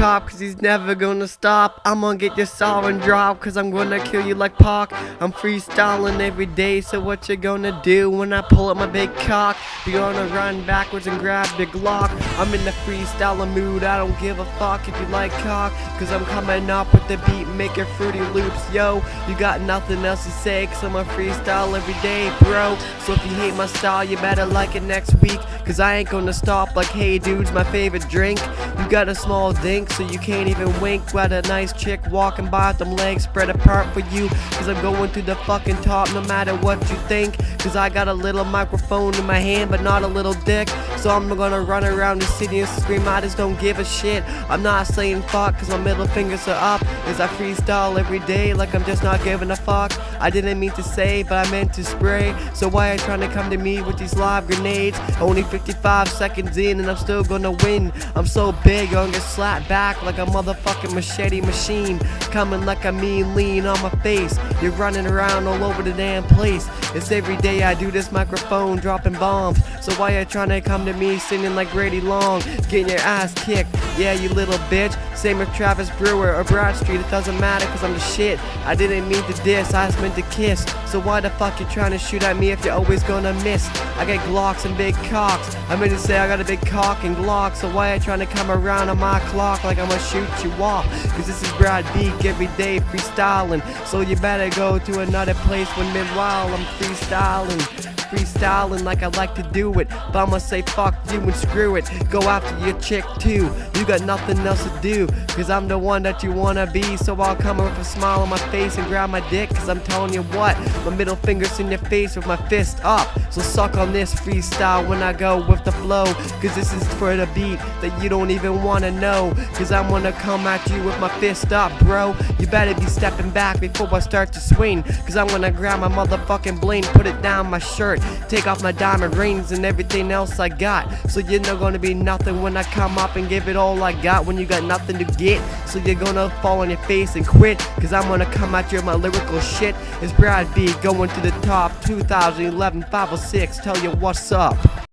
cop, cause he's never gonna stop. I'm gonna get your saw and drop, cause I'm gonna kill you like Pac. I'm freestyling every day, so what you gonna do when I pull up my big cock? You're gonna run backwards and grab your Glock. I'm in the freestyling mood, I don't give a fuck if you like cock, cause I'm coming up with the beat, making fruity loops. Yo, you got nothing else to say, cause I'm a freestyle every day, bro. So if you hate my style, you better like it next week, cause I ain't gonna stop like, hey dude's my favorite drink. You got a small dink, so you can't even wink. Got a nice chick walking by with them legs spread apart for you, cause I'm going to the fucking top no matter what you think. Cause I got a little microphone in my hand but not a little dick, so I'm gonna run around the city and scream I just don't give a shit. I'm not saying fuck cause my middle fingers are up, as I freestyle every day like I'm just not giving a fuck. I didn't mean to say but I meant to spray, so why are you trying to come to me with these live grenades? Only 55 seconds in and I'm still gonna win. I'm so big, I'm gonna get slapped back like a motherfucking machete machine, coming like a mean lean on my face. You're running around all over the damn place. It's every day I do this microphone dropping bombs, so why you trying to come to me singing like Grady Long, getting your ass kicked? Yeah, you little bitch. Same with Travis Brewer or Bradstreet, it doesn't matter cause I'm the shit. I didn't mean to diss, I just meant to kiss. So why the fuck you trying to shoot at me if you're always gonna miss? I got Glocks and big cocks. I meant to say I got a big cock and Glock, so why you trying to come around on my clock like I'm gonna shoot you off? Cause this is Brad Beak every day freestyling, so you better go to another place when meanwhile I'm freestyling like I like to do it. But I'ma say fuck you and screw it, go after your chick too. You got nothing else to do, cause I'm the one that you wanna be. So I'll come with a smile on my face and grab my dick, cause I'm telling you what, my middle finger's in your face with my fist up. So suck on this freestyle when I go with the flow, cause this is for the beat that you don't even wanna know. Cause I'm gonna come at you with my fist up, bro. You better be stepping back before I start to swing, cause I'm gonna grab my motherfucking bling, put it down my shirt, take off my diamond rings and everything else I got. So you're not gonna be nothing when I come up and give it all I got, when you got nothing to get. So you're gonna fall on your face and quit, cause I'm gonna come at you with my lyrical shit. It's Brad B going to the top, 2011 506, tell you what's up.